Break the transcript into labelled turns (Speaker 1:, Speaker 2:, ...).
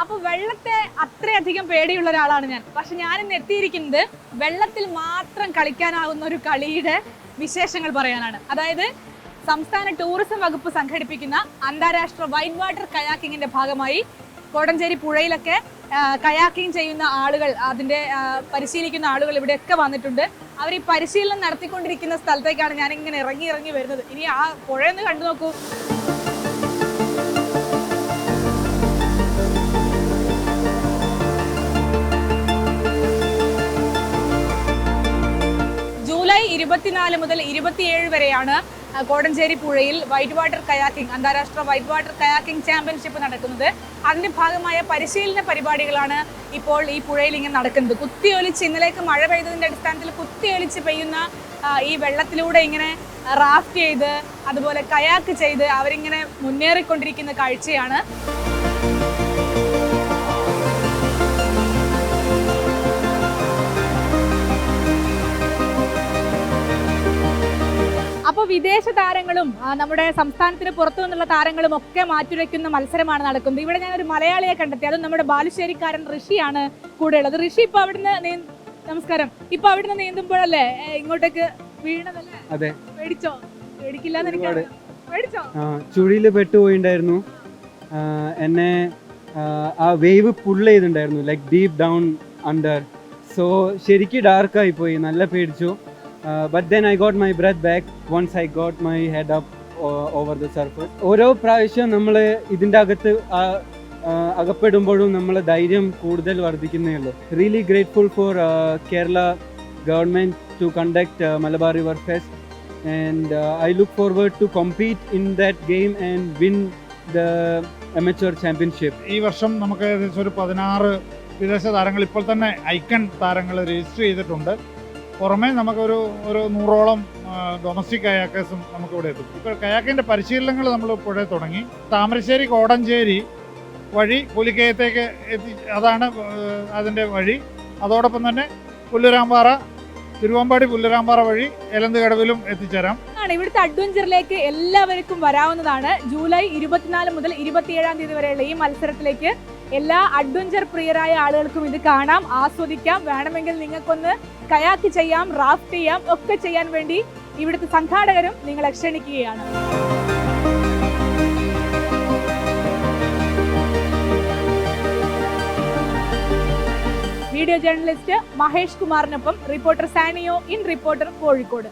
Speaker 1: അപ്പൊ വെള്ളത്തെ അത്രയധികം പേടിയുള്ള ഒരാളാണ് ഞാൻ. പക്ഷെ ഞാൻ ഇന്ന് എത്തിയിരിക്കുന്നത് വെള്ളത്തിൽ മാത്രം കളിക്കാനാവുന്ന ഒരു കളിയുടെ വിശേഷങ്ങൾ പറയാനാണ്. അതായത് സംസ്ഥാന ടൂറിസം വകുപ്പ് സംഘടിപ്പിക്കുന്ന അന്താരാഷ്ട്ര വൈറ്റ് വാട്ടർ കയാക്കിങ്ങിന്റെ ഭാഗമായി കോടഞ്ചേരി പുഴയിലൊക്കെ കയാക്കിംഗ് ചെയ്യുന്ന ആളുകൾ, അതിന്റെ പരിശീലിക്കുന്ന ആളുകൾ ഇവിടെയൊക്കെ വന്നിട്ടുണ്ട്. അവർ ഈ പരിശീലനം നടത്തിക്കൊണ്ടിരിക്കുന്ന സ്ഥലത്തേക്കാണ് ഞാൻ ഇങ്ങനെ ഇറങ്ങി വരുന്നത്. ഇനി ആ പുഴയൊന്ന് കണ്ടു നോക്കൂ. ജൂലൈ 24 മുതൽ 27 വരെയാണ് കോടഞ്ചേരി പുഴയിൽ വൈറ്റ് വാട്ടർ കയാക്കിംഗ്, അന്താരാഷ്ട്ര വൈറ്റ് വാട്ടർ കയാക്കിംഗ് ചാമ്പ്യൻഷിപ്പ് നടക്കുന്നത്. അതിന്റെ ഭാഗമായ പരിശീലന പരിപാടികളാണ് ഇപ്പോൾ ഈ പുഴയിൽ ഇങ്ങനെ നടക്കുന്നത്. കുത്തിയൊലിച്ച്, ഇന്നലേക്ക് മഴ പെയ്തതിന്റെ അടിസ്ഥാനത്തിൽ കുത്തിയൊലിച്ച് പെയ്യുന്ന ഈ വെള്ളത്തിലൂടെ ഇങ്ങനെ റാഫ്റ്റ് ചെയ്ത് അതുപോലെ കയാക്ക് ചെയ്ത് അവരിങ്ങനെ മുന്നേറിക്കൊണ്ടിരിക്കുന്ന കാഴ്ചയാണ്. അപ്പോൾ വിദേശ താരങ്ങളും നമ്മുടെ സംസ്ഥാനത്തിന് പുറത്തു നിന്നുള്ള താരങ്ങളും ഒക്കെ മാറ്റുരയ്ക്കുന്ന മത്സരമാണ് നടക്കുന്നത്. ഇവിടെ ഞാനൊരു മലയാളിയെ കണ്ടെത്തി. അതും നമ്മുടെ ബാലുശ്ശേരിക്കാരൻ ഋഷിയാണ് കൂടെ ഉള്ളത്. ഋഷി, ഇപ്പൊ അവിടുന്ന് നമസ്കാരം. ഇപ്പൊ അവിടുന്ന് നീന്തുമ്പോഴല്ലേ ഇങ്ങോട്ടേക്ക് വീണതല്ലേ?
Speaker 2: അതെ.
Speaker 1: പേടിച്ചോ? പേടിക്കില്ലാന്ന് എനിക്ക് പേടിച്ചോ?
Speaker 2: ചുഴിയില് പെട്ടുപോയിണ്ടായിരുന്നു. എന്നെ ആ വേവ് പുൾ ചെയ്തിട്ടുണ്ടായിരുന്നു, like deep down under. So ശരിക്കും ഡാർക്കായി പോയി, നല്ല പേടിച്ചു. But then I got my breath back once I got my head up over the surface. ഓരോ പ്രാവശ്യം നമ്മൾ ഇതിൻ്റെ അകത്ത് അകപ്പെടുമ്പോഴും നമ്മൾ ധൈര്യം കൂടുതൽ വർദ്ധിക്കുന്നേ ഉള്ളൂ. Really grateful for Kerala government to conduct Malabar river fest and I look forward to compete in that game and win the amateur championship.
Speaker 3: ഈ വർഷം നമുക്ക് ഏകദേശം ഒരു 16 വിദേശ താരങ്ങൾ ഇപ്പോൾ തന്നെ ഐക്കൺ താരങ്ങൾ രജിസ്റ്റർ ചെയ്തിട്ടുണ്ട്. പുറമെ നമുക്കൊരു 100ഓളം ഡൊമസ്റ്റിക് കയാക്കേഴ്സും നമുക്കിവിടെ എത്തും. ഇപ്പോൾ കയാക്കിൻ്റെ പരിശീലനങ്ങൾ നമ്മൾ ഇപ്പോഴേ തുടങ്ങി. താമരശ്ശേരി കോടഞ്ചേരി വഴി പുലിക്കയത്തേക്ക് അതാണ് അതിൻ്റെ വഴി. അതോടൊപ്പം തന്നെ പുല്ലുരാമ്പാറ, തിരുവമ്പാടി പുല്ലുരാമ്പാറ വഴി എലന്തുകടവിലും എത്തിച്ചേരാം.
Speaker 1: ഇവിടുത്തെ അഡ്വഞ്ചറിലേക്ക് എല്ലാവർക്കും വരാവുന്നതാണ്. ജൂലൈ 24 മുതൽ 27 തീയതി വരെയുള്ള ഈ മത്സരത്തിലേക്ക് എല്ലാ അഡ്വഞ്ചർ പ്രിയരായ ആളുകൾക്കും ഇത് കാണാം, ആസ്വദിക്കാം. വേണമെങ്കിൽ നിങ്ങൾക്കൊന്ന് കയാക്ക് ചെയ്യാം, റാഫ്റ്റ് ചെയ്യാം, ഒക്കെ ചെയ്യാൻ വേണ്ടി ഇവിടുത്തെ സംഘാടകരും നിങ്ങളെ ക്ഷണിക്കുകയാണ്. വീഡിയോ ജേർണലിസ്റ്റ് മഹേഷ് കുമാറിനൊപ്പം reporter Saniyo in reporter Kozhikode.